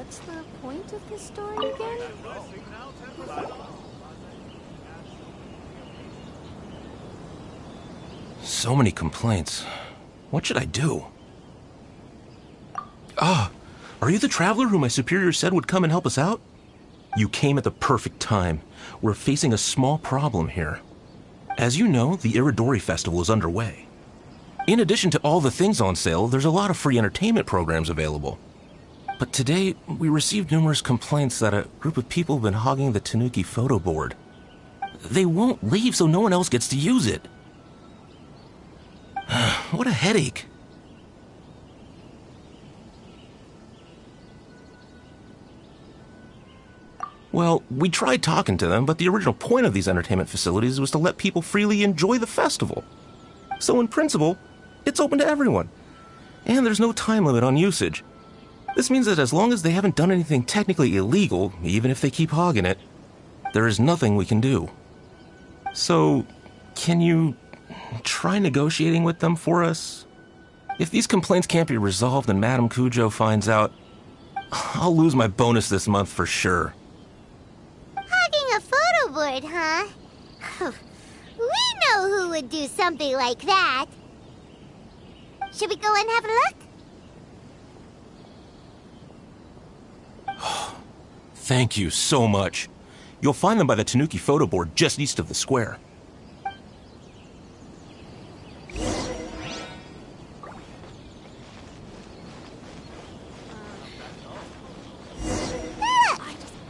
What's the point of this story again? So many complaints. What should I do? Ah, are you the traveler who my superior said would come and help us out? You came at the perfect time. We're facing a small problem here. As you know, the Iridori Festival is underway. In addition to all the things on sale, there's a lot of free entertainment programs available. But today, we received numerous complaints that a group of people have been hogging the Tanuki photo board. They won't leave so no one else gets to use it. What a headache. Well, we tried talking to them, but the original point of these entertainment facilities was to let people freely enjoy the festival. So in principle, it's open to everyone. And there's no time limit on usage. This means that as long as they haven't done anything technically illegal, even if they keep hogging it, there is nothing we can do. So, can you try negotiating with them for us? If these complaints can't be resolved and Madame Cujo finds out, I'll lose my bonus this month for sure. Hogging a photo board, huh? We know who would do something like that. Should we go and have a look? Thank you so much. You'll find them by the Tanuki photo board just east of the square.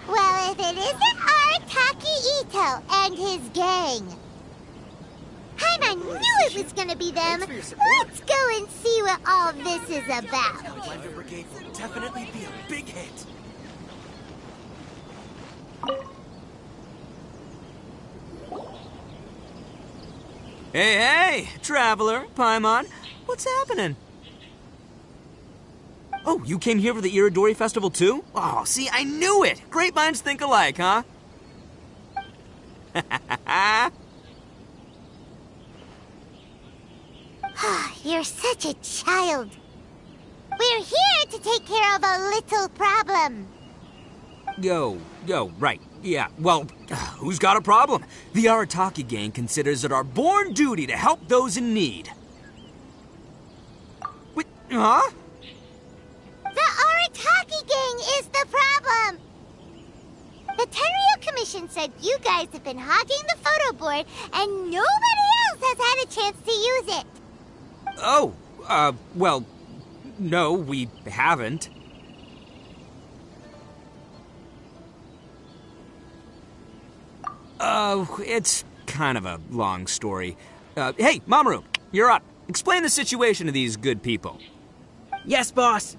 Well, if it isn't Arataki Ito and his gang. I knew it was gonna be them. Let's go and see what all this is about. Blender Brigade will definitely be a big hit. Hey, Traveler, Paimon, what's happening? Oh, you came here for the Iridori Festival too? Oh, see, I knew it! Great minds think alike, huh? You're such a child. We're here to take care of a little problem. Yo, right. Yeah, well, who's got a problem? The Arataki gang considers it our born duty to help those in need. Wait, huh? The Arataki gang is the problem. The Tenryu Commission said you guys have been hogging the photo board and nobody else has had a chance to use it. Oh, well, no, we haven't. It's kind of a long story. Hey, Mamoru, you're up. Explain the situation to these good people. Yes, boss.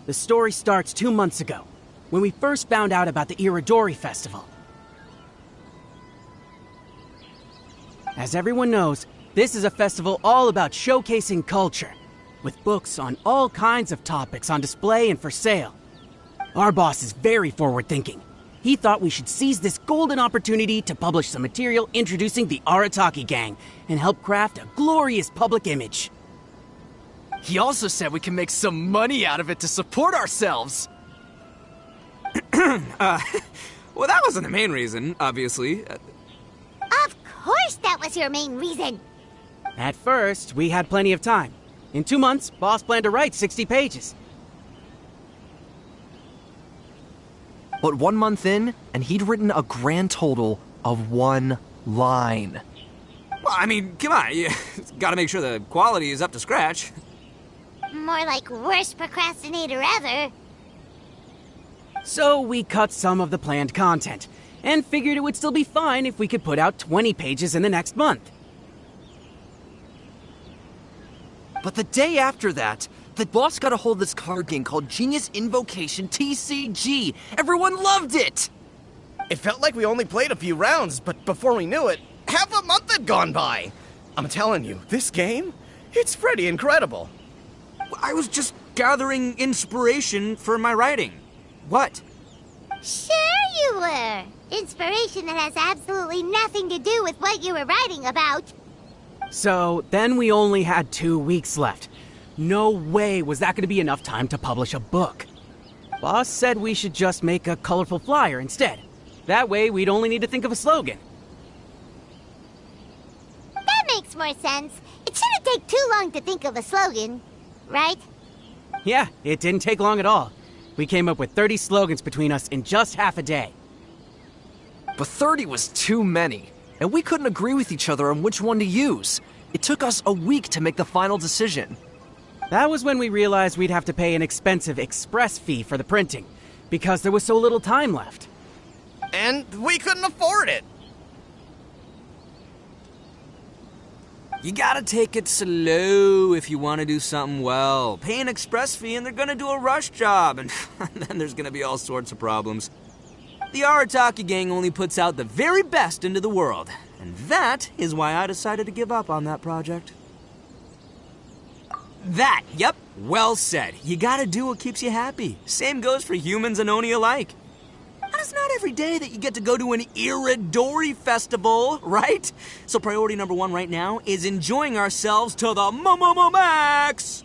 The story starts 2 months ago, when we first found out about the Iridori Festival. As everyone knows, this is a festival all about showcasing culture, with books on all kinds of topics on display and for sale. Our boss is very forward-thinking. He thought we should seize this golden opportunity to publish some material introducing the Arataki gang and help craft a glorious public image. He also said we can make some money out of it to support ourselves. Well, that wasn't the main reason, obviously. Of course that was your main reason. At first, we had plenty of time. In 2 months, boss planned to write 60 pages. But 1 month in, and he'd written a grand total of 1 line. Well, I mean, come on, you gotta make sure the quality is up to scratch. More like worst procrastinator ever. So we cut some of the planned content, and figured it would still be fine if we could put out 20 pages in the next month. But the day after that, the boss got a hold of this card game called Genius Invocation TCG. Everyone loved it! It felt like we only played a few rounds, but before we knew it, half a month had gone by. I'm telling you, this game, it's pretty incredible. I was just gathering inspiration for my writing. What? Sure you were. Inspiration that has absolutely nothing to do with what you were writing about. So then we only had 2 weeks left. No way was that going to be enough time to publish a book. Boss said we should just make a colorful flyer instead. That way we'd only need to think of a slogan. That makes more sense. It shouldn't take too long to think of a slogan, right? Yeah, it didn't take long at all. We came up with 30 slogans between us in just half a day. But 30 was too many, and we couldn't agree with each other on which one to use. It took us a week to make the final decision. That was when we realized we'd have to pay an expensive express fee for the printing, because there was so little time left. And we couldn't afford it. You gotta take it slow if you want to do something well. Pay an express fee and they're gonna do a rush job, and then there's gonna be all sorts of problems. The Arataki gang only puts out the very best into the world, and that is why I decided to give up on that project. Yep, well said. You gotta do what keeps you happy. Same goes for humans and Oni alike. And it's not every day that you get to go to an Iridori festival, right? So priority number one right now is enjoying ourselves to the max!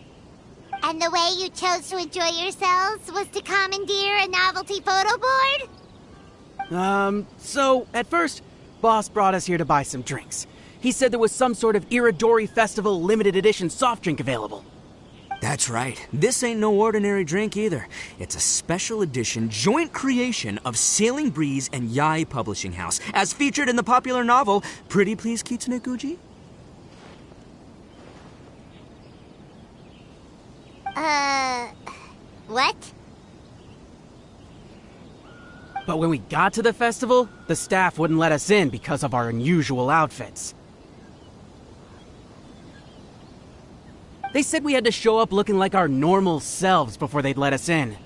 And the way you chose to enjoy yourselves was to commandeer a novelty photo board? So at first, Boss brought us here to buy some drinks. He said there was some sort of Iridori Festival limited edition soft drink available. That's right. This ain't no ordinary drink either. It's a special edition joint creation of Sailing Breeze and Yai Publishing House, as featured in the popular novel Pretty Please Kitsune Guji. What? But when we got to the festival, the staff wouldn't let us in because of our unusual outfits. They said we had to show up looking like our normal selves before they'd let us in.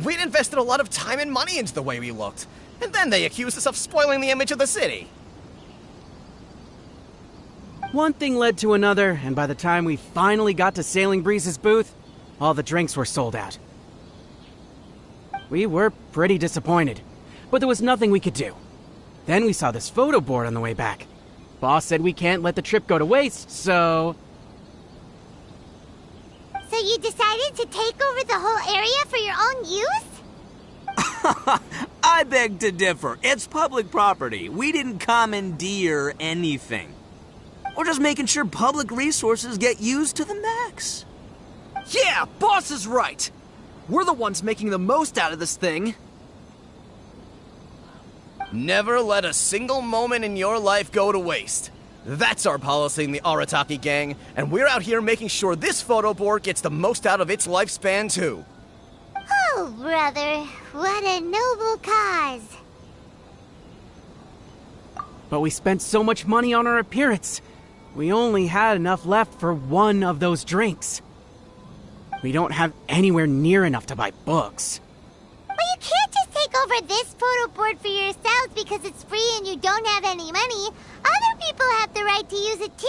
We'd invested a lot of time and money into the way we looked, and then they accused us of spoiling the image of the city. One thing led to another, and by the time we finally got to Sailing Breeze's booth, all the drinks were sold out. We were pretty disappointed, but there was nothing we could do. Then we saw this photo board on the way back. Boss said we can't let the trip go to waste, so... So you decided to take over the whole area for your own use? I beg to differ. It's public property. We didn't commandeer anything. We're just making sure public resources get used to the max. Yeah, boss is right. We're the ones making the most out of this thing. Never let a single moment in your life go to waste. That's our policy in the Arataki gang, and we're out here making sure this photo board gets the most out of its lifespan, too. Oh, brother, what a noble cause. But we spent so much money on our appearance. We only had enough left for one of those drinks. We don't have anywhere near enough to buy books. Well, you can't just take over this photo board for yourselves because it's free and you don't have any money. Other people have the right to use it too.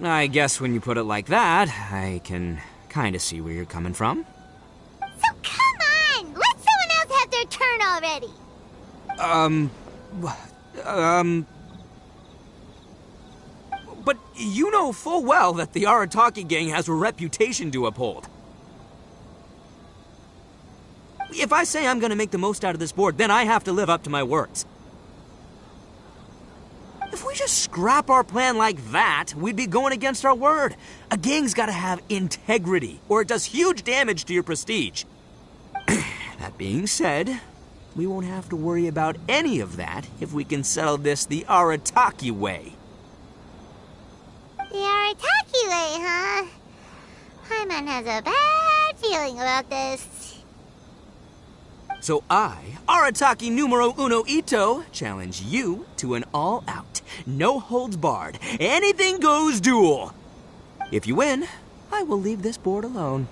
I guess when you put it like that, I can kind of see where you're coming from. So come on, let someone else have their turn already. But you know full well that the Arataki gang has a reputation to uphold. If I say I'm gonna make the most out of this board, then I have to live up to my words. If we just scrap our plan like that, we'd be going against our word. A gang's gotta have integrity, or it does huge damage to your prestige. That being said, we won't have to worry about any of that if we can settle this the Arataki way. The Arataki way, huh? Paimon has a bad feeling about this. So I, Arataki numero uno Ito, challenge you to an all-out, no-holds-barred, anything-goes duel. If you win, I will leave this board alone.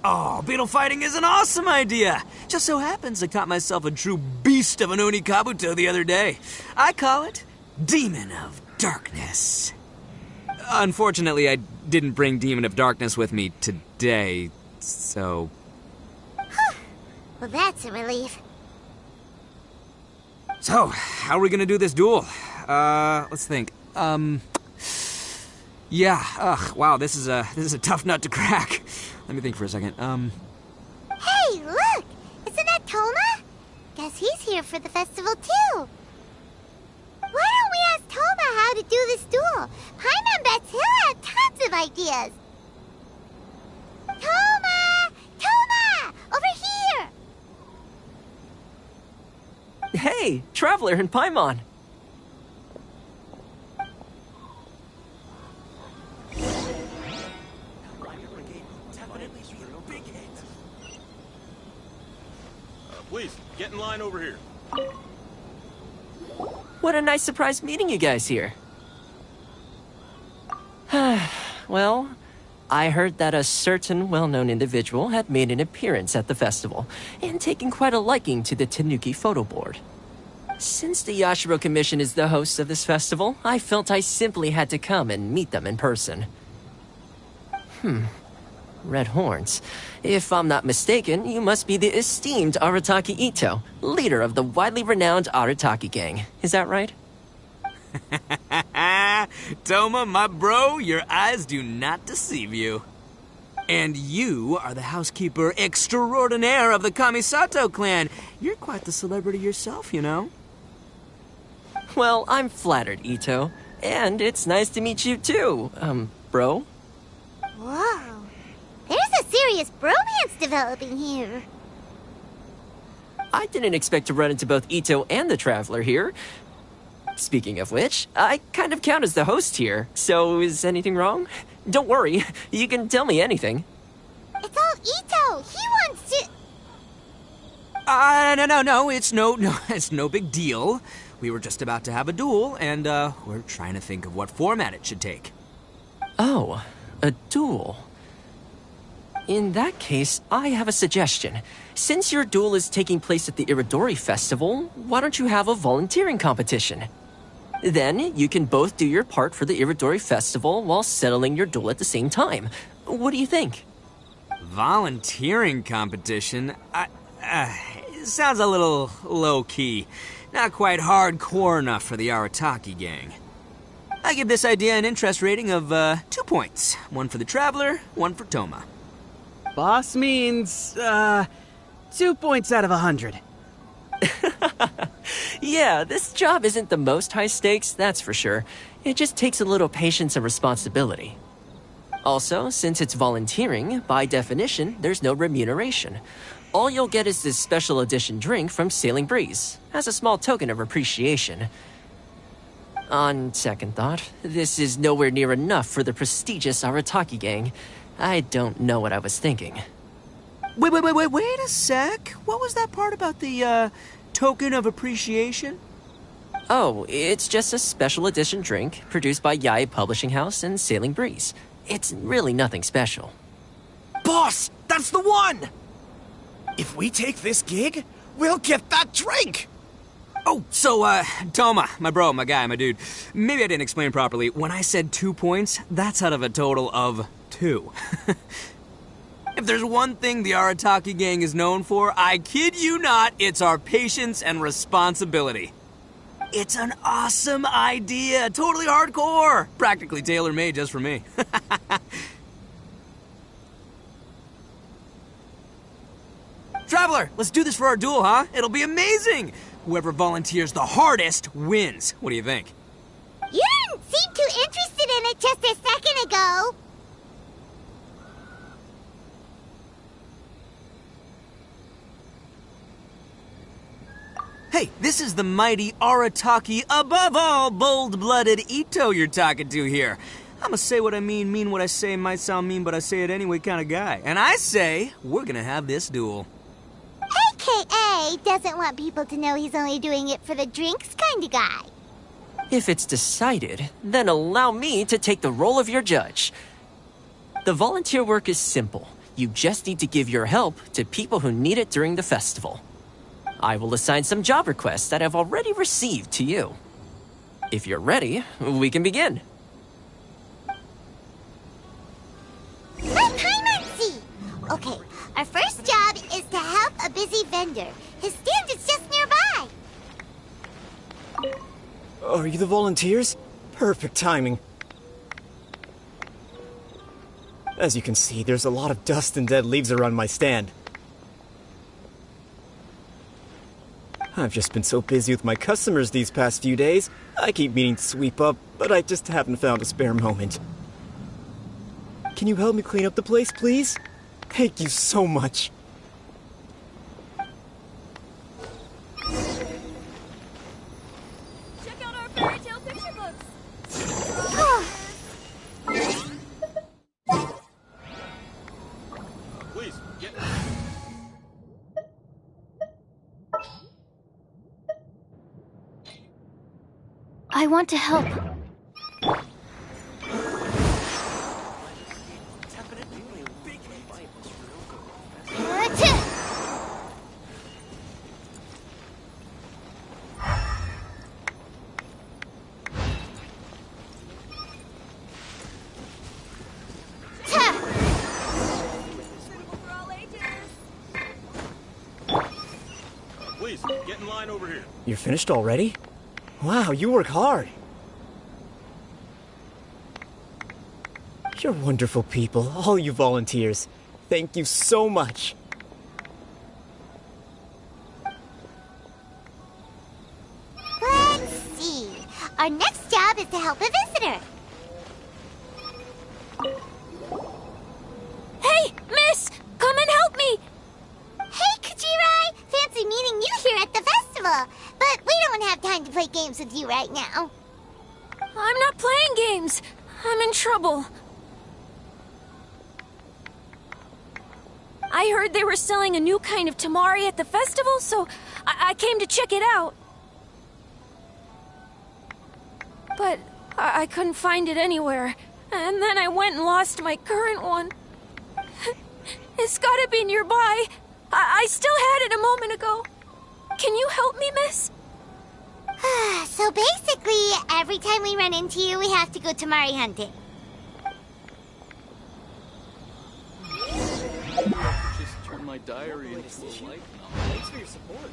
Oh, beetle fighting is an awesome idea! Just so happens I caught myself a true beast of an Oni Kabuto the other day. I call it Demon of Darkness. Unfortunately, I didn't bring Demon of Darkness with me today, so... Well, that's a relief. So, how are we gonna do this duel? Let's think. Yeah, wow, this is a tough nut to crack. Let me think for a second. Hey, look! Isn't that Toma? Guess he's here for the festival too. Why don't we ask Toma how to do this duel? Paimon bets he'll have tons of ideas. Toma! Toma! Over here! Hey, Traveler and Paimon. Please, get in line over here. What a nice surprise meeting you guys here. Well, I heard that a certain well-known individual had made an appearance at the festival and taken quite a liking to the Tanuki photo board. Since the Yashiro Commission is the host of this festival, I felt I simply had to come and meet them in person. Red horns. If I'm not mistaken, you must be the esteemed Arataki Ito, leader of the widely renowned Arataki gang. Is that right? Toma, my bro, your eyes do not deceive you. And you are the housekeeper extraordinaire of the Kamisato clan. You're quite the celebrity yourself, you know. Well, I'm flattered, Ito. And it's nice to meet you too, bro. Whoa. There's a serious bromance developing here. I didn't expect to run into both Ito and the Traveler here. Speaking of which, I kind of count as the host here, so is anything wrong? Don't worry, you can tell me anything. It's all Ito. He wants to... No, it's no big deal. We were just about to have a duel, and, we're trying to think of what format it should take. Oh, a duel. In that case, I have a suggestion. Since your duel is taking place at the Iridori Festival, why don't you have a volunteering competition? Then you can both do your part for the Iridori Festival while settling your duel at the same time. What do you think? Volunteering competition? It sounds a little low-key. Not quite hardcore enough for the Arataki gang. I give this idea an interest rating of 2 points. One for the Traveler, one for Toma. Boss means, 2 points out of 100. Yeah, this job isn't the most high stakes, that's for sure. It just takes a little patience and responsibility. Also, since it's volunteering, by definition, there's no remuneration. All you'll get is this special edition drink from Sailing Breeze, as a small token of appreciation. On second thought, this is nowhere near enough for the prestigious Arataki gang. I don't know what I was thinking. Wait a sec. What was that part about the, token of appreciation? Oh, it's just a special edition drink produced by Yae Publishing House and Sailing Breeze. It's really nothing special. Boss, that's the one! If we take this gig, we'll get that drink! Oh, so, Toma, my bro, my guy, my dude. Maybe I didn't explain properly. When I said 2 points, that's out of a total of 2. If there's one thing the Arataki gang is known for, I kid you not, it's our patience and responsibility. It's an awesome idea, totally hardcore, practically tailor-made just for me. Traveler, let's do this for our duel, huh? It'll be amazing! Whoever volunteers the hardest wins. What do you think? You didn't seem too interested in it just a second ago. Hey, this is the mighty Arataki, above all bold-blooded Ito you're talking to here. I'ma say what I mean what I say, might sound mean, but I say it anyway kind of guy. And I say, we're gonna have this duel. AKA doesn't want people to know he's only doing it for the drinks kind of guy. If it's decided, then allow me to take the role of your judge. The volunteer work is simple. You just need to give your help to people who need it during the festival. I will assign some job requests that I've already received to you. If you're ready, we can begin. Let Paimon see. Okay, our first job is to help a busy vendor. His stand is just nearby. Are you the volunteers? Perfect timing. As you can see, there's a lot of dust and dead leaves around my stand. I've just been so busy with my customers these past few days. I keep meaning to sweep up, but I just haven't found a spare moment. Can you help me clean up the place, please? Thank you so much. Check out our fairy tale picture books. Please, get... I want to help. Please, get in line over here. You're finished already? Wow, you work hard. You're wonderful people, all you volunteers. Thank you so much. Let's see. Our next job is to help a visitor. Hey, miss! Come and help me! Hey, Kujirai! Fancy meeting you here at the festival. But we don't have time to play games with you right now. I'm not playing games. I'm in trouble. I heard they were selling a new kind of tamari at the festival, so I came to check it out. But I couldn't find it anywhere. And then I went and lost my current one. It's gotta be nearby. I still had it a moment ago. Can you help me, miss? So basically, every time we run into you, we have to go tamari hunting. Just turn my diary into a life novel. Thanks for your support.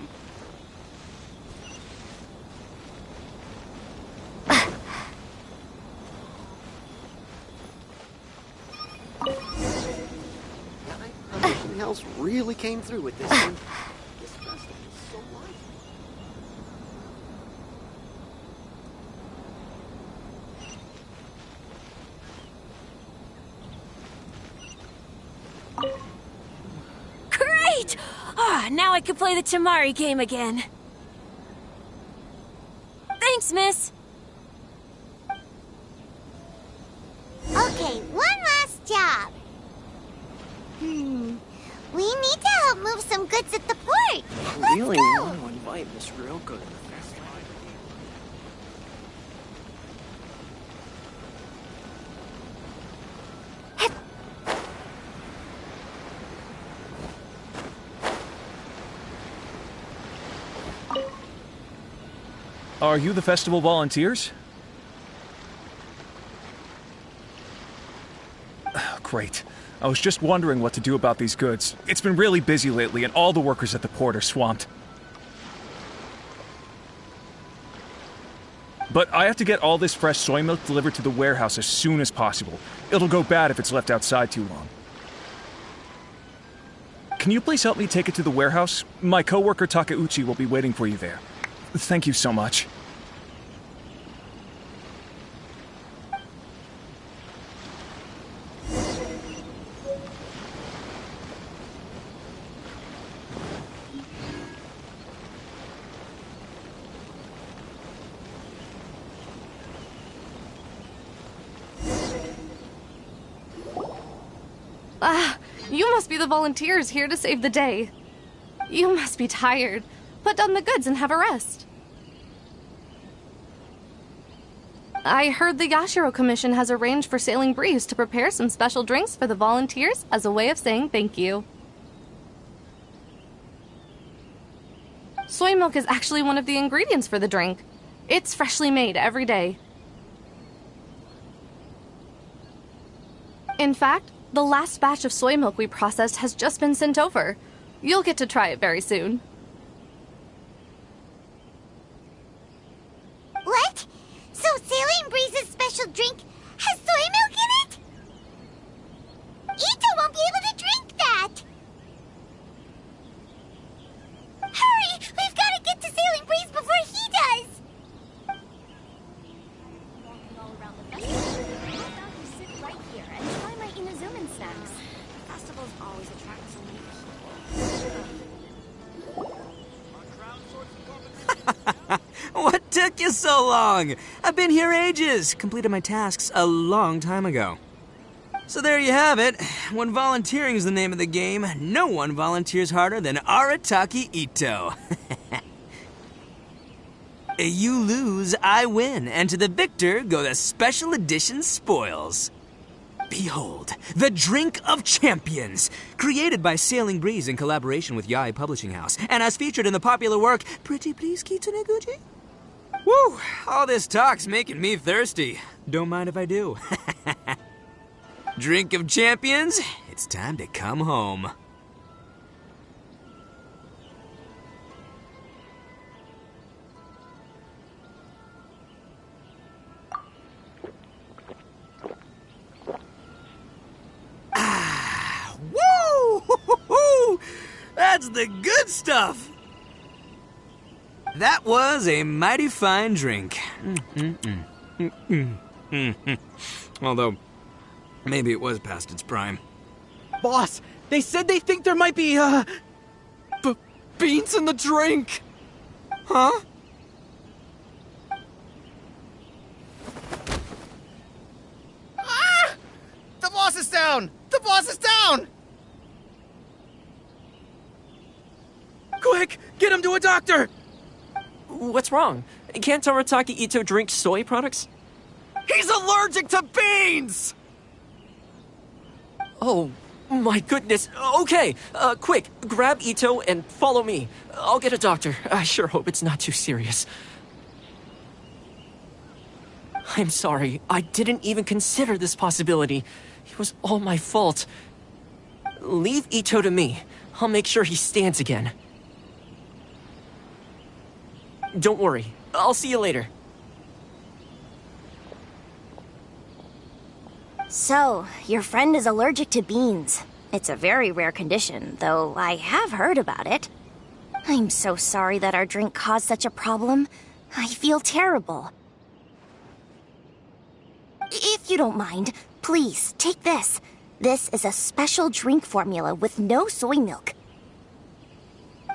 Everything else really came through with this one. This festival is so lively. Great! Now I can play the tamari game again. Thanks, miss. Okay, one last job. We need to help move some goods at the port. Let's Really go. want to invite Miss Real Good to the festival. Are you the festival volunteers? Great. I was just wondering what to do about these goods. It's been really busy lately, and all the workers at the port are swamped. But I have to get all this fresh soy milk delivered to the warehouse as soon as possible. It'll go bad if it's left outside too long. Can you please help me take it to the warehouse? My coworker Takeuchi will be waiting for you there. Thank you so much. You must be the volunteers here to save the day. You must be tired. Put down the goods and have a rest. I heard the Yashiro Commission has arranged for Sailing Breeze to prepare some special drinks for the volunteers as a way of saying thank you. Soy milk is actually one of the ingredients for the drink. It's freshly made every day. In fact, the last batch of soy milk we processed has just been sent over. You'll get to try it very soon. What? drink has soy milk in it? Ito won't be able to drink that! Hurry! We've got to get to Sailing Breeze before he does! Walking all around the festival. How about you sit right here and try my Inazuman snacks? Festivals always attract so many people. What took you so long? I've been here ages. Completed my tasks a long time ago. So there you have it. When volunteering is the name of the game, no one volunteers harder than Arataki Ito. You lose, I win, and to the victor go the special edition spoils. Behold, the Drink of Champions, created by Sailing Breeze in collaboration with Yai Publishing House, and as featured in the popular work, Pretty Please Kitsune Guji? Woo! All this talk's making me thirsty. Don't mind if I do. Drink of Champions, it's time to come home. Woo! That's the good stuff! That was a mighty fine drink. Although, maybe it was past its prime. Boss, they said they think there might be, beans in the drink! Huh? Ah! The boss is down! The boss is down! Quick, get him to a doctor! What's wrong? Can't Arataki Ito drink soy products? He's allergic to beans! Oh, my goodness. Okay, quick, grab Ito and follow me. I'll get a doctor. I sure hope it's not too serious. I'm sorry. I didn't even consider this possibility. It was all my fault. Leave Ito to me. I'll make sure he stands again. Don't worry. I'll see you later. So, your friend is allergic to beans. It's a very rare condition, though I have heard about it. I'm so sorry that our drink caused such a problem. I feel terrible. If you don't mind, please, take this. This is a special drink formula with no soy milk.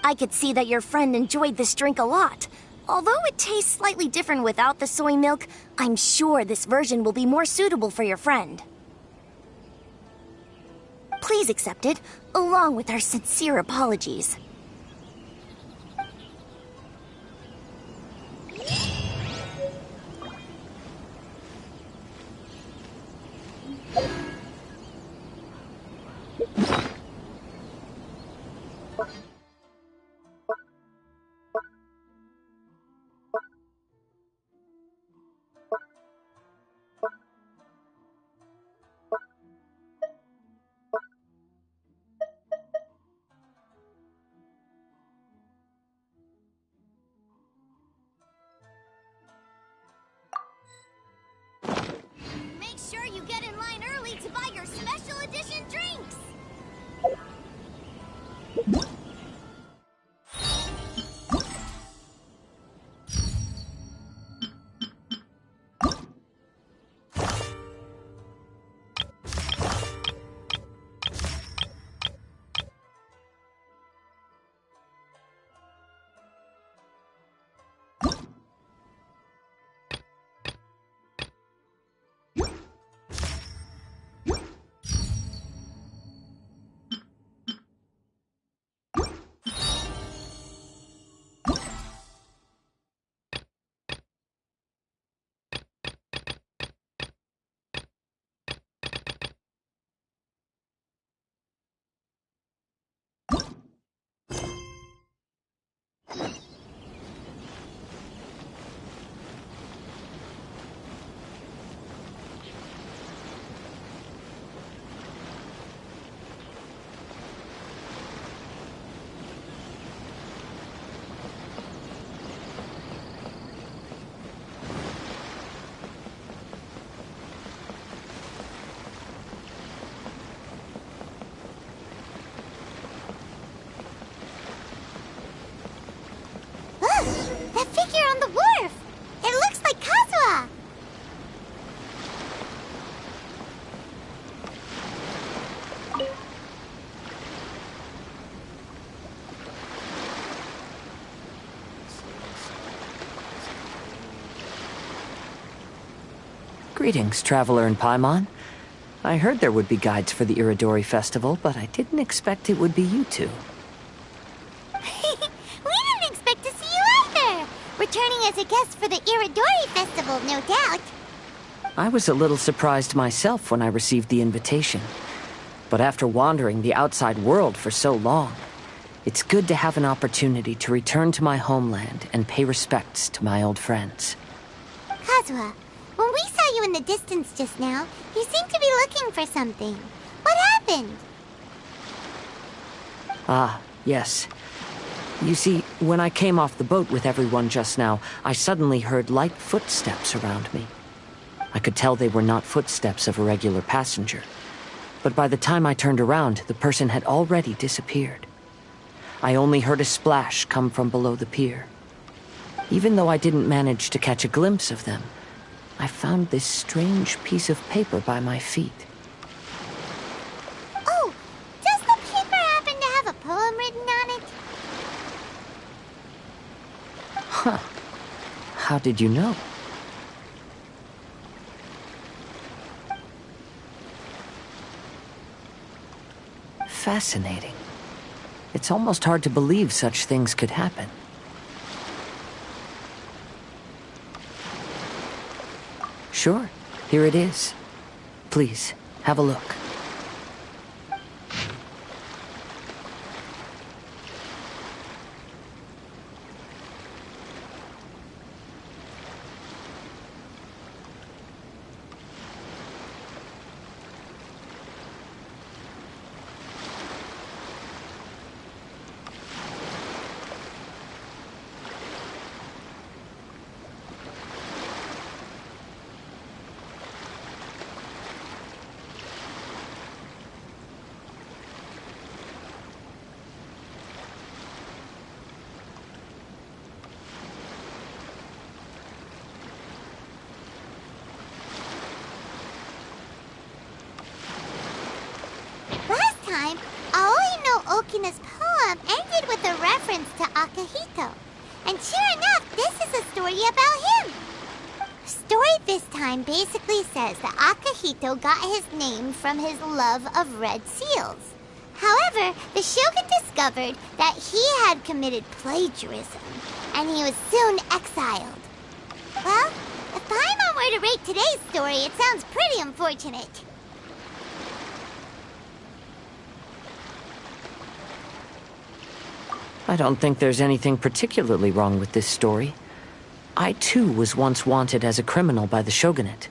I could see that your friend enjoyed this drink a lot. Although it tastes slightly different without the soy milk, I'm sure this version will be more suitable for your friend. Please accept it, along with our sincere apologies. Make sure you get in line early to buy your special edition drinks! That figure on the wharf! It looks like Kazuha! Greetings, traveler in Paimon. I heard there would be guides for the Iridori Festival, but I didn't expect it would be you two. We didn't expect to see you either! Returning as a guest for the Iridori Festival, no doubt. I was a little surprised myself when I received the invitation. But after wandering the outside world for so long, it's good to have an opportunity to return to my homeland and pay respects to my old friends. Kazuha, when we saw you in the distance just now, you seemed to be looking for something. What happened? Ah, yes. You see, when I came off the boat with everyone just now, I suddenly heard light footsteps around me. I could tell they were not footsteps of a regular passenger. But by the time I turned around, the person had already disappeared. I only heard a splash come from below the pier. Even though I didn't manage to catch a glimpse of them, I found this strange piece of paper by my feet. Oh, does the paper happen to have a poem written on it? Huh. How did you know? Fascinating. It's almost hard to believe such things could happen. Sure, here it is. Please, have a look. Okina's poem ended with a reference to Akihito. And sure enough, this is a story about him. Story this time basically says that Akihito got his name from his love of red seals. However, the shogun discovered that he had committed plagiarism, and he was soon exiled. Well, if Paimon were to rate today's story, it sounds pretty unfortunate. I don't think there's anything particularly wrong with this story. I too was once wanted as a criminal by the shogunate,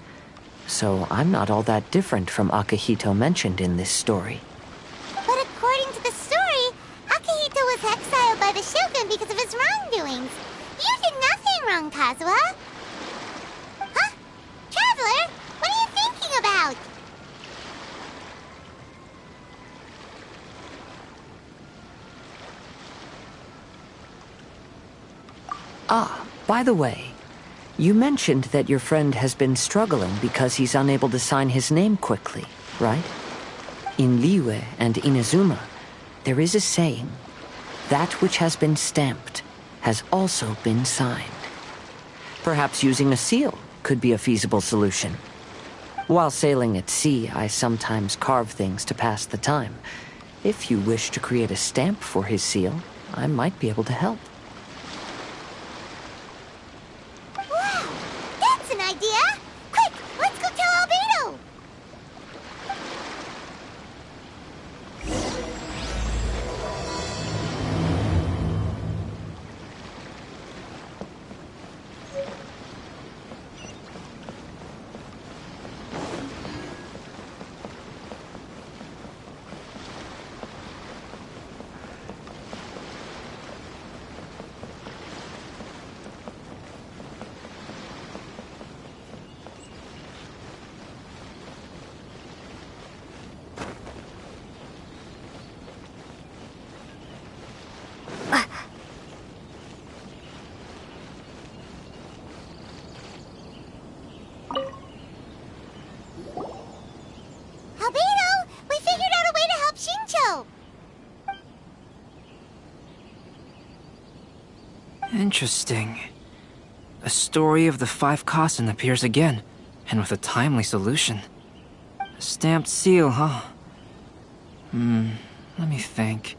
so I'm not all that different from Akihito mentioned in this story. But according to the story, Akihito was exiled by the shogun because of his wrongdoings. You did nothing wrong, Kazuha. Huh? Traveler, what are you thinking about? Ah, by the way, you mentioned that your friend has been struggling because he's unable to sign his name quickly, right? In Liyue and Inazuma, there is a saying, that which has been stamped has also been signed. Perhaps using a seal could be a feasible solution. While sailing at sea, I sometimes carve things to pass the time. If you wish to create a stamp for his seal, I might be able to help. Wow, that's an idea! Quick, let's go tell Albedo! Interesting. A story of the 5 Kasen appears again, and with a timely solution. A stamped seal, huh? Let me think.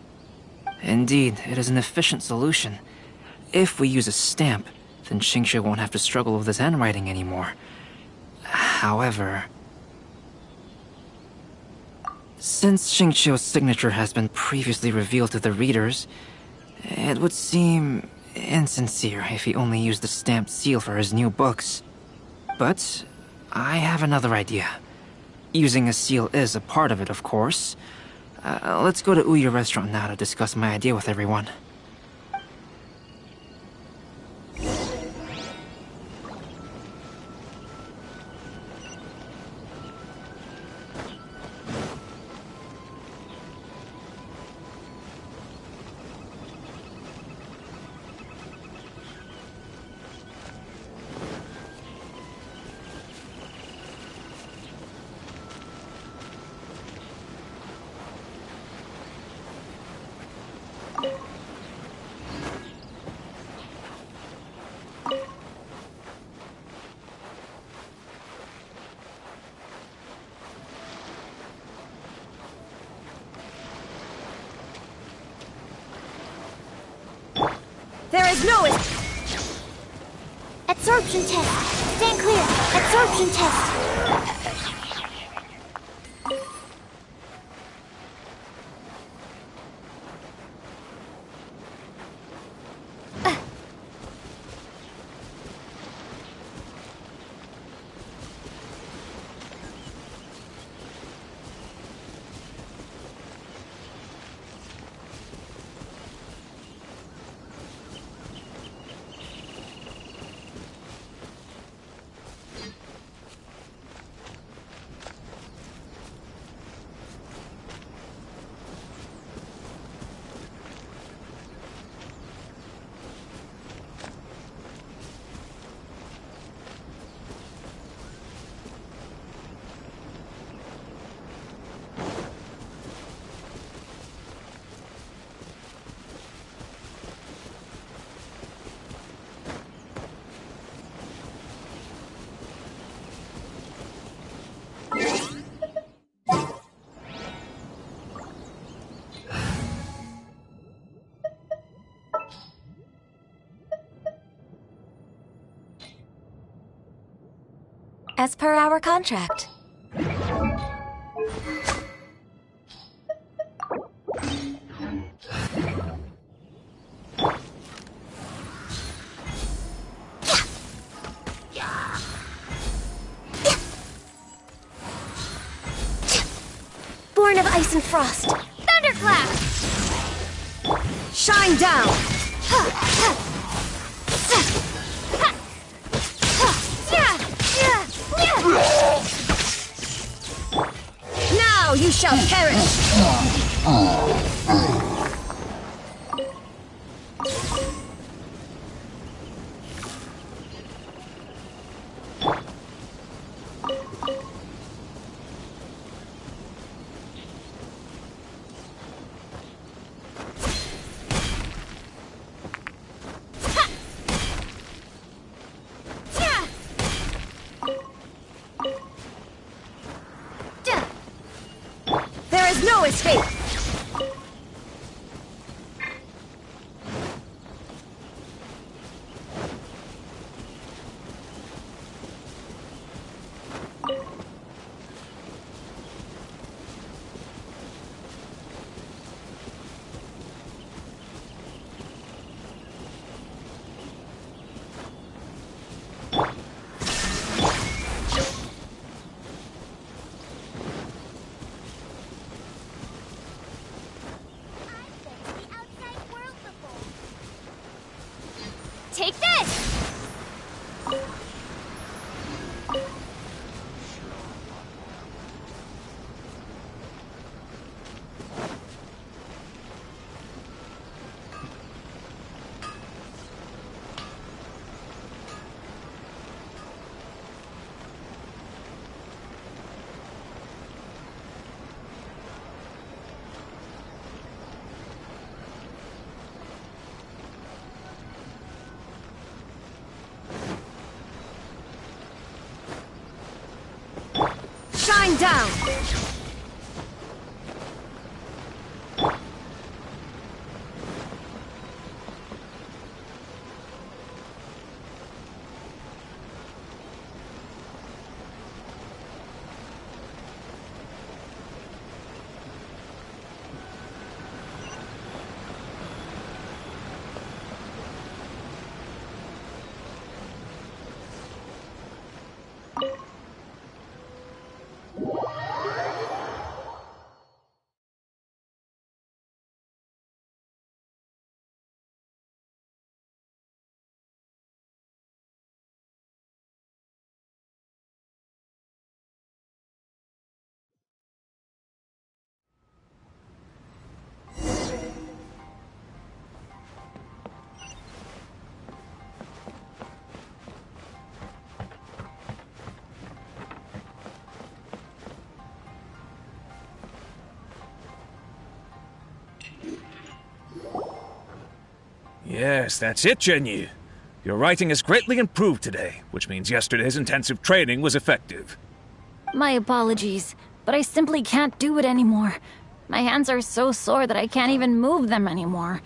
Indeed, it is an efficient solution. If we use a stamp, then Xingxue won't have to struggle with his handwriting anymore. However, since Xingqiu's signature has been previously revealed to the readers, it would seem insincere if he only used the stamped seal for his new books. But I have another idea. Using a seal is a part of it, of course. Let's go to Ouya restaurant now to discuss my idea with everyone. There is no absorption test. Stand clear. Absorption test. As per our contract. Born of ice and frost. Thunderclap! Shine down! Now you shall perish! There is no escape! Lumine down! Yes, that's it, Jinyu. Your writing has greatly improved today, which means yesterday's intensive training was effective. My apologies, but I simply can't do it anymore. My hands are so sore that I can't even move them anymore.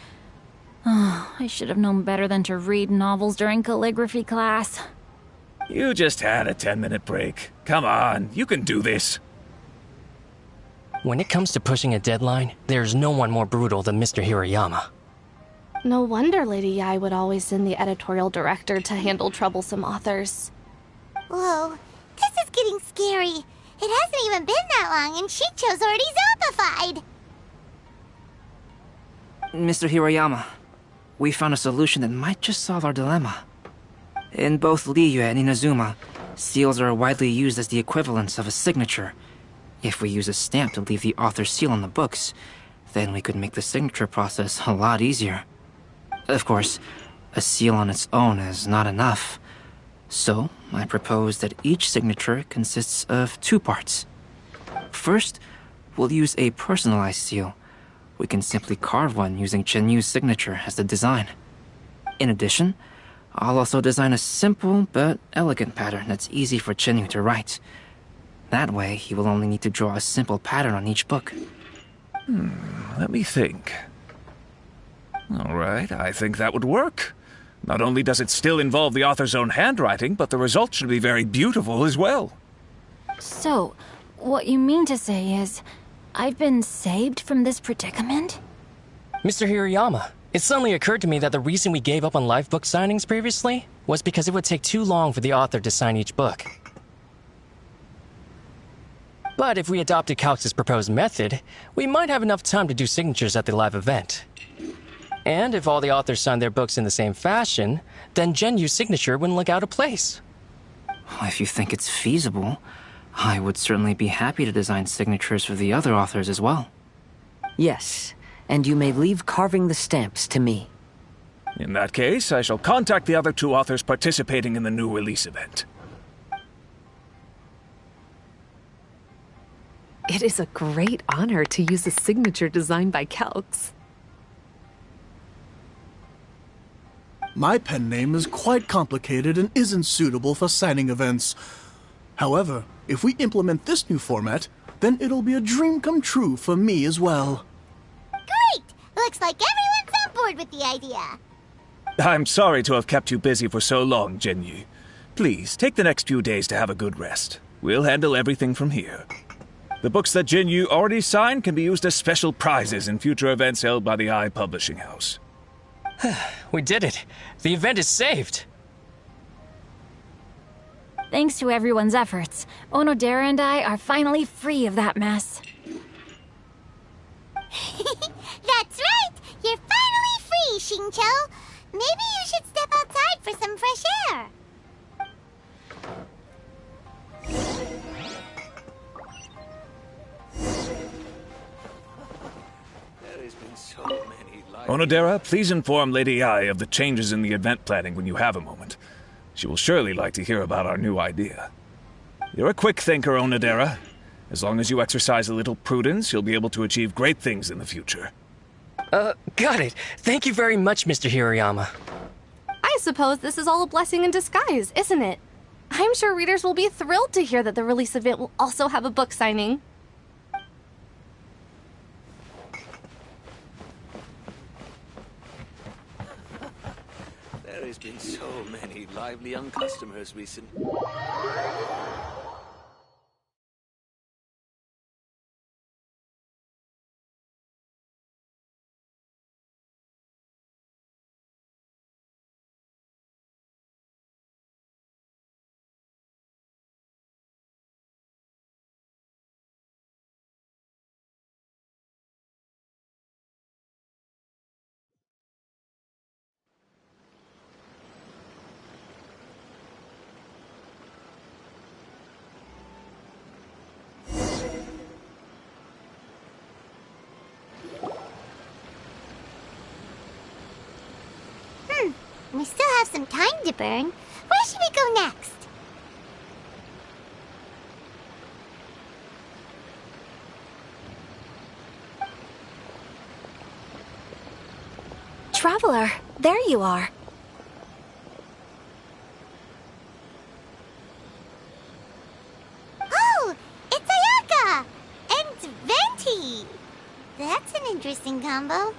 Oh, I should have known better than to read novels during calligraphy class. You just had a 10-minute break. Come on, you can do this. When it comes to pushing a deadline, there's no one more brutal than Mr. Hirayama. No wonder Lady Yai would always send the editorial director to handle troublesome authors. Whoa, this is getting scary. It hasn't even been that long and Shicho's already zombified. Mr. Hirayama, we found a solution that might just solve our dilemma. In both Liyue and Inazuma, seals are widely used as the equivalents of a signature. If we use a stamp to leave the author's seal on the books, then we could make the signature process a lot easier. Of course, a seal on its own is not enough. So, I propose that each signature consists of 2 parts. First, we'll use a personalized seal. We can simply carve one using Chenyu's signature as the design. In addition, I'll also design a simple but elegant pattern that's easy for Chenyu to write. That way, he will only need to draw a simple pattern on each book. Let me think. All right, I think that would work. Not only does it still involve the author's own handwriting, but the result should be very beautiful as well. So, what you mean to say is, I've been saved from this predicament? Mr. Hirayama, it suddenly occurred to me that the reason we gave up on live book signings previously was because it would take too long for the author to sign each book. But if we adopted Calx's proposed method, we might have enough time to do signatures at the live event. And if all the authors signed their books in the same fashion, then Genyu's signature wouldn't look out of place. If you think it's feasible, I would certainly be happy to design signatures for the other authors as well. Yes, and you may leave carving the stamps to me. In that case, I shall contact the other 2 authors participating in the new release event. It is a great honor to use a signature designed by Calx. My pen name is quite complicated and isn't suitable for signing events. However, if we implement this new format, then it'll be a dream come true for me as well. Great! Looks like everyone's on board with the idea. I'm sorry to have kept you busy for so long, Jinyu. Please, take the next few days to have a good rest. We'll handle everything from here. The books that Jinyu already signed can be used as special prizes in future events held by the Eye Publishing House. We did it. The event is saved. Thanks to everyone's efforts, Onodera and I are finally free of that mess. That's right! You're finally free, Xingqiu! Maybe you should step outside for some fresh air. Onodera, please inform Lady Ai of the changes in the event planning when you have a moment. She will surely like to hear about our new idea. You're a quick thinker, Onodera. As long as you exercise a little prudence, you'll be able to achieve great things in the future. Got it. Thank you very much, Mr. Hirayama. I suppose this is all a blessing in disguise, isn't it? I'm sure readers will be thrilled to hear that the release event will also have a book signing. There has been so many lively young customers recently. We still have some time to burn. Where should we go next? Traveler, there you are. Oh, it's Ayaka! And Venti! That's an interesting combo.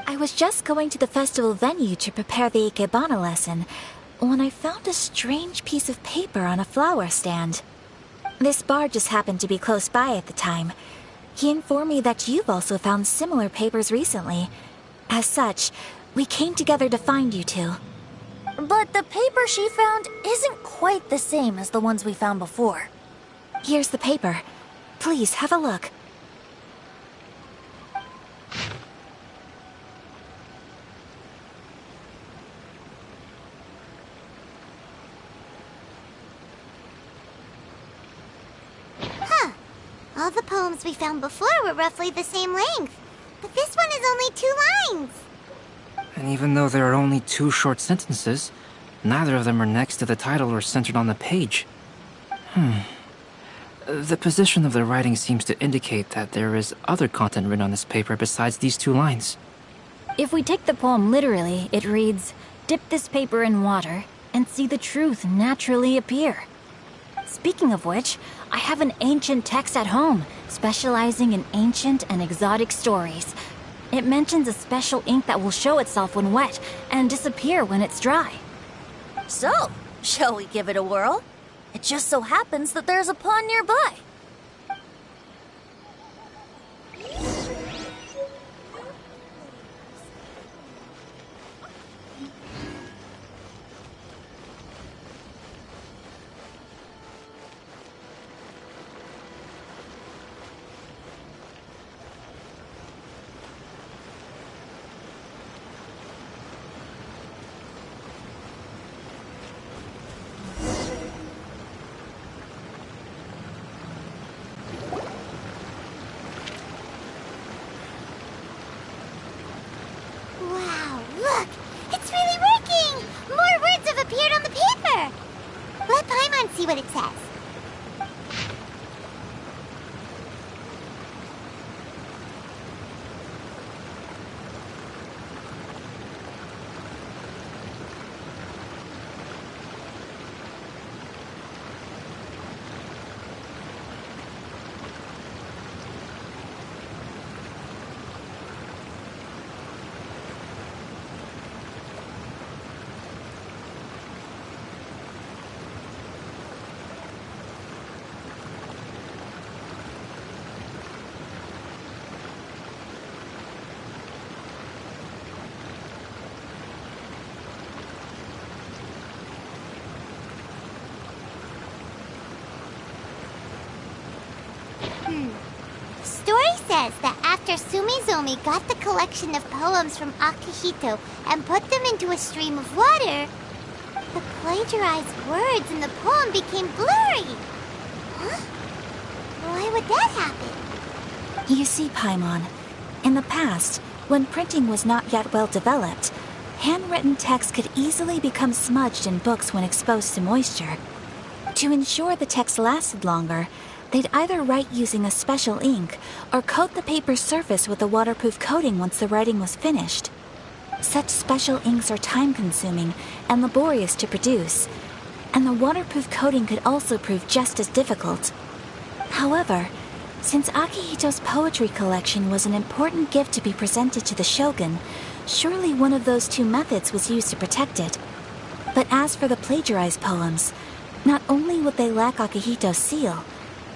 I was just going to the festival venue to prepare the Ikebana lesson when I found a strange piece of paper on a flower stand. This bard just happened to be close by at the time. He informed me that you've also found similar papers recently. As such, we came together to find you two. But the paper she found isn't quite the same as the ones we found before. Here's the paper. Please have a look. All the poems we found before were roughly the same length, but this one is only 2 lines. And even though there are only 2 short sentences, neither of them are next to the title or centered on the page. The position of the writing seems to indicate that there is other content written on this paper besides these 2 lines. If we take the poem literally, it reads, "Dip this paper in water and see the truth naturally appear." Speaking of which, I have an ancient text at home, specializing in ancient and exotic stories. It mentions a special ink that will show itself when wet and disappear when it's dry. So, shall we give it a whirl? It just so happens that there's a pond nearby. Wow, look! It's really working! More words have appeared on the paper! Let Paimon see what it says. Story says that after Sumizomi got the collection of poems from Akihito and put them into a stream of water, the plagiarized words in the poem became blurry. Huh? Why would that happen? You see, Paimon, in the past, when printing was not yet well developed, handwritten text could easily become smudged in books when exposed to moisture. To ensure the text lasted longer, they'd either write using a special ink or coat the paper's surface with a waterproof coating once the writing was finished. Such special inks are time-consuming and laborious to produce. and the waterproof coating could also prove just as difficult. However, since Akihito's poetry collection was an important gift to be presented to the Shogun, surely one of those two methods was used to protect it. But as for the plagiarized poems, not only would they lack Akihito's seal,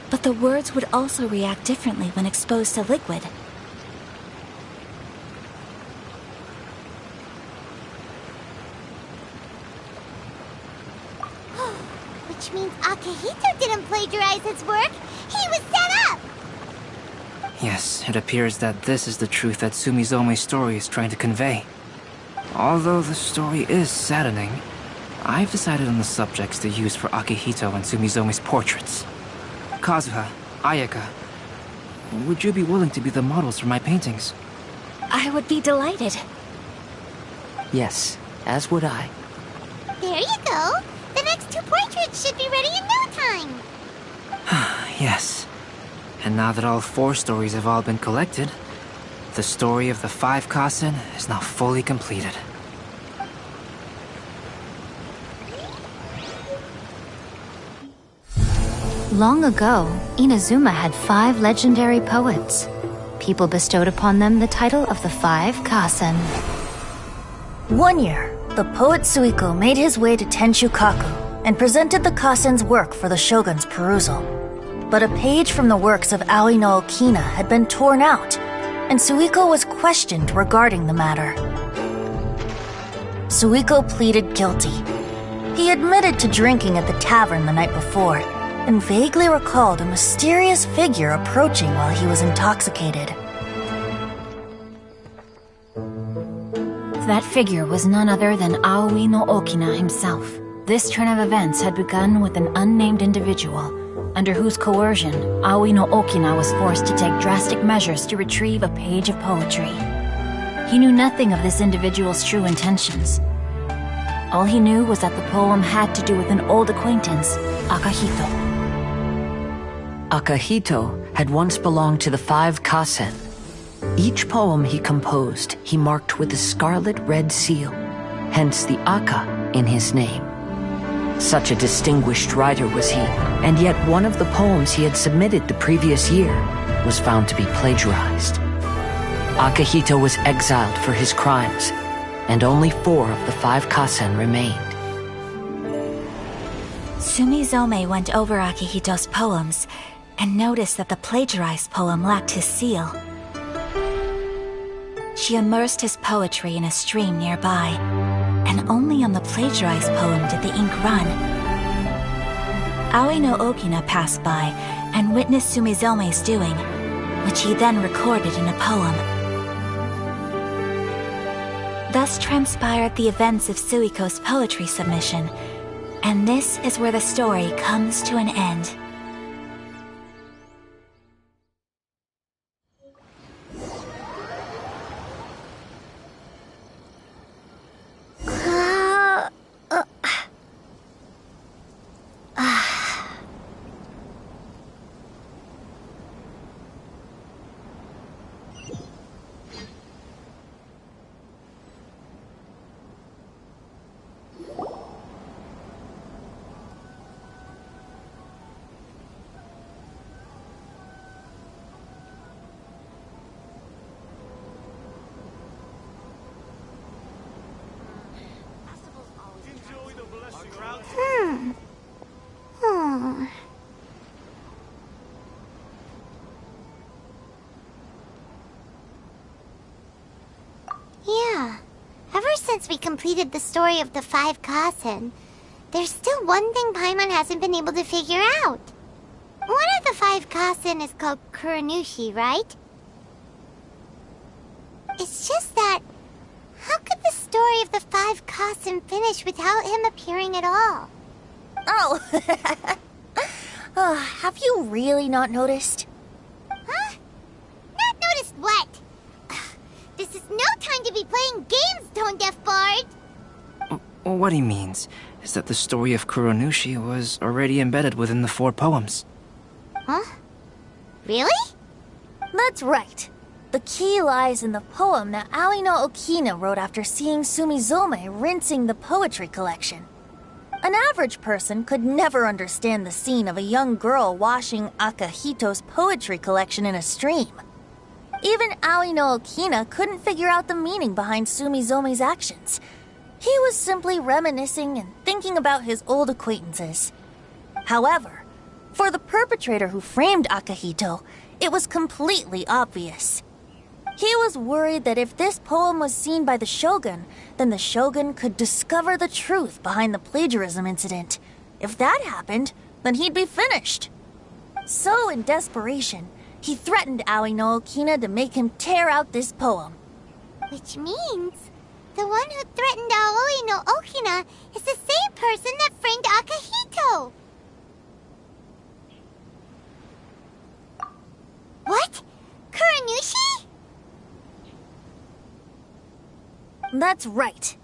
but the words would also react differently when exposed to liquid. Which means Akihito didn't plagiarize his work. He was set up! Yes, it appears that this is the truth that Sumizome's story is trying to convey. Although the story is saddening, I've decided on the subjects to use for Akihito and Sumizome's portraits. Kazuha, Ayaka, would you be willing to be the models for my paintings? I would be delighted. Yes, as would I. There you go. The next two portraits should be ready in no time. Yes. And now that all 4 stories have all been collected, the story of the 5 Kasen is now fully completed. Long ago, Inazuma had 5 legendary poets. People bestowed upon them the title of the 5 Kasen. One year, the poet Suiko made his way to Tenshukaku and presented the Kasen's work for the shogun's perusal. But a page from the works of Aoi no Okina had been torn out, and Suiko was questioned regarding the matter. Suiko pleaded guilty. He admitted to drinking at the tavern the night before, and vaguely recalled a mysterious figure approaching while he was intoxicated. That figure was none other than Aoi no Okina himself. This turn of events had begun with an unnamed individual, under whose coercion, Aoi no Okina was forced to take drastic measures to retrieve a page of poetry. He knew nothing of this individual's true intentions. All he knew was that the poem had to do with an old acquaintance, Akihito. Akihito had once belonged to the 5 Kasen. Each poem he composed, he marked with a scarlet red seal, hence the Aka in his name. Such a distinguished writer was he, and yet one of the poems he had submitted the previous year was found to be plagiarized. Akihito was exiled for his crimes, and only 4 of the 5 Kasen remained. Sumizome went over Akihito's poems and noticed that the plagiarized poem lacked his seal. She immersed his poetry in a stream nearby, and only on the plagiarized poem did the ink run. Aoi no Okina passed by and witnessed Sumizome's doing, which he then recorded in a poem. Thus transpired the events of Suiko's poetry submission, and this is where the story comes to an end. Yeah. Ever since we completed the story of the 5 Kasen, there's still one thing Paimon hasn't been able to figure out. One of the 5 Kasen is called Kuranushi, right? It's just that, how could the story of the 5 Kasen finish without him appearing at all? Oh, have you really not noticed? Huh? Not noticed what? This is no time to be playing games, Tone Deaf Bard! What he means is that the story of Kuranushi was already embedded within the 4 poems. Huh? Really? That's right. The key lies in the poem that Aoi no Okina wrote after seeing Sumizome rinsing the poetry collection. An average person could never understand the scene of a young girl washing Akahito's poetry collection in a stream. Even Aoi no Okina couldn't figure out the meaning behind Sumizomi's actions. He was simply reminiscing and thinking about his old acquaintances. However, for the perpetrator who framed Akahito, it was completely obvious. He was worried that if this poem was seen by the Shogun, then the Shogun could discover the truth behind the plagiarism incident. If that happened, then he'd be finished. So, in desperation, he threatened Aoi no Okina to make him tear out this poem. Which means the one who threatened Aoi no Okina is the same person that framed Akahito. What? Kuranushi? That's right.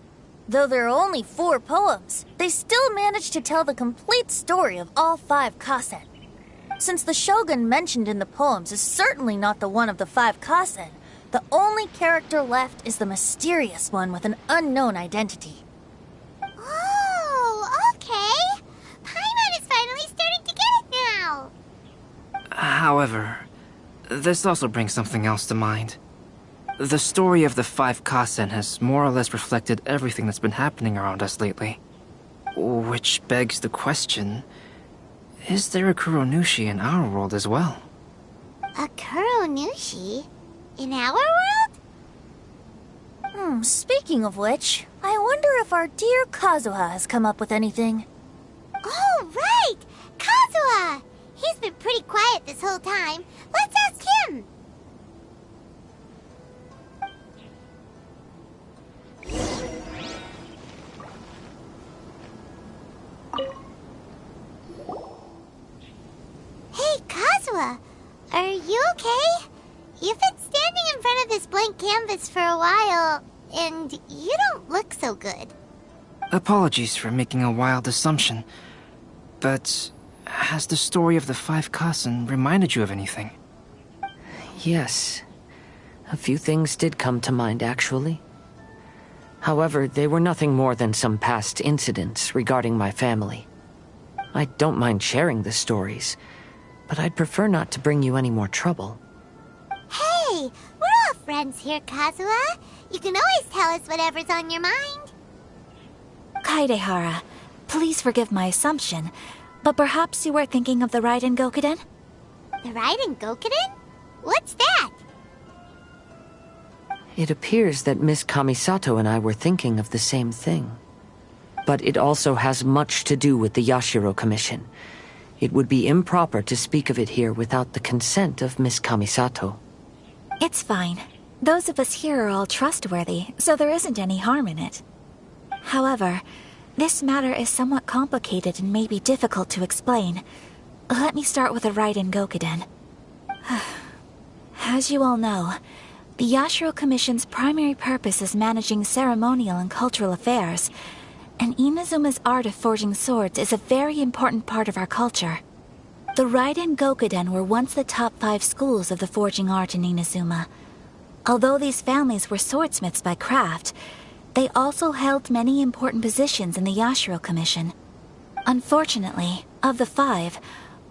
Though there are only 4 poems, they still managed to tell the complete story of all 5 kasen. Since the Shogun mentioned in the poems is certainly not the one of the 5 kasen, the only character left is the mysterious one with an unknown identity. Oh, okay. Paimon is finally starting to get it now. However, this also brings something else to mind. The story of the 5 kasen has more or less reflected everything that's been happening around us lately. Which begs the question, is there a Kuronushi in our world as well? A Kuronushi? In our world? Speaking of which, I wonder if our dear Kazuha has come up with anything. Oh, right! Kazuha! He's been pretty quiet this whole time. Let's ask him! Hey, Kazuha! Are you okay? You've been standing in front of this blank canvas for a while, and you don't look so good. Apologies for making a wild assumption, but has the story of the 5 kasen reminded you of anything? Yes. A few things did come to mind, actually. However, they were nothing more than some past incidents regarding my family. I don't mind sharing the stories, but I'd prefer not to bring you any more trouble. Hey, we're all friends here, Kazuha. You can always tell us whatever's on your mind. Kaidehara, please forgive my assumption, but perhaps you were thinking of the Raiden Gokuden? The Raiden Gokuden? What's that? It appears that Miss Kamisato and I were thinking of the same thing. But it also has much to do with the Yashiro Commission. It would be improper to speak of it here without the consent of Miss Kamisato. It's fine. Those of us here are all trustworthy, so there isn't any harm in it. However, this matter is somewhat complicated and may be difficult to explain. Let me start with the Raiden Gokuden. As you all know, the Yashiro Commission's primary purpose is managing ceremonial and cultural affairs, and Inazuma's art of forging swords is a very important part of our culture. The Raiden Gokuden were once the top 5 schools of the forging art in Inazuma. Although these families were swordsmiths by craft, they also held many important positions in the Yashiro Commission. Unfortunately, of the 5,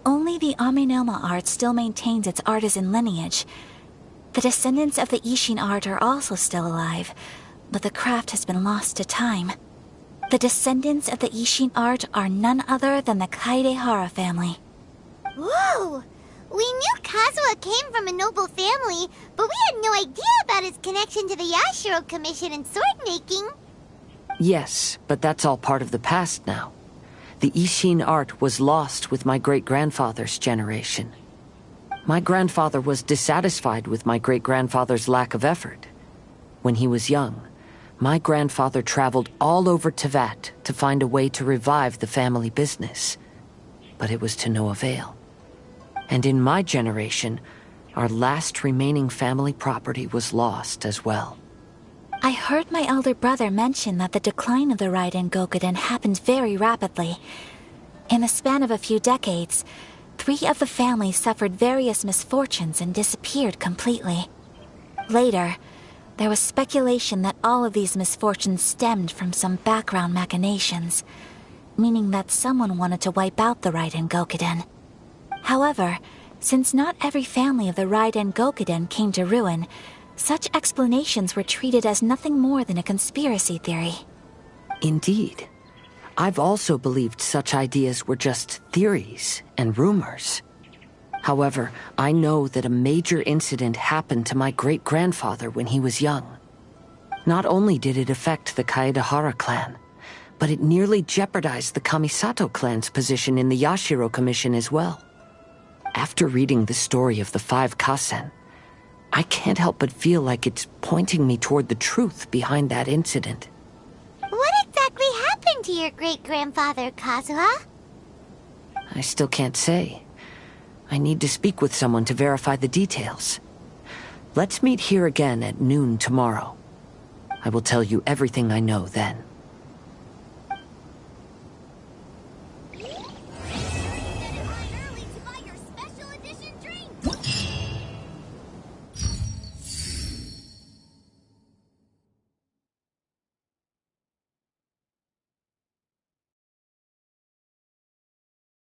only the Aminoma art still maintains its artisan lineage. The descendants of the Ishin art are also still alive, but the craft has been lost to time. The descendants of the Ishin art are none other than the Kaidehara family. Whoa! We knew Kazuha came from a noble family, but we had no idea about his connection to the Yashiro Commission and sword making. Yes, but that's all part of the past now. The Ishin art was lost with my great-grandfather's generation. My grandfather was dissatisfied with my great-grandfather's lack of effort. When he was young, my grandfather traveled all over Teyvat to find a way to revive the family business. But it was to no avail. And in my generation, our last remaining family property was lost as well. I heard my elder brother mention that the decline of the Raiden Gokuden happened very rapidly. In the span of a few decades, 3 of the families suffered various misfortunes and disappeared completely. Later, there was speculation that all of these misfortunes stemmed from some background machinations. meaning that someone wanted to wipe out the Raiden Gokiden. However, since not every family of the Raiden Gokiden came to ruin, such explanations were treated as nothing more than a conspiracy theory. Indeed. I've also believed such ideas were just theories and rumors. However, I know that a major incident happened to my great-grandfather when he was young. Not only did it affect the Kaedahara clan, but it nearly jeopardized the Kamisato clan's position in the Yashiro Commission as well. After reading the story of the 5 Kasen, I can't help but feel like it's pointing me toward the truth behind that incident. What exactly happened to your great-grandfather, Kazuha? I still can't say. I need to speak with someone to verify the details. Let's meet here again at noon tomorrow. I will tell you everything I know then.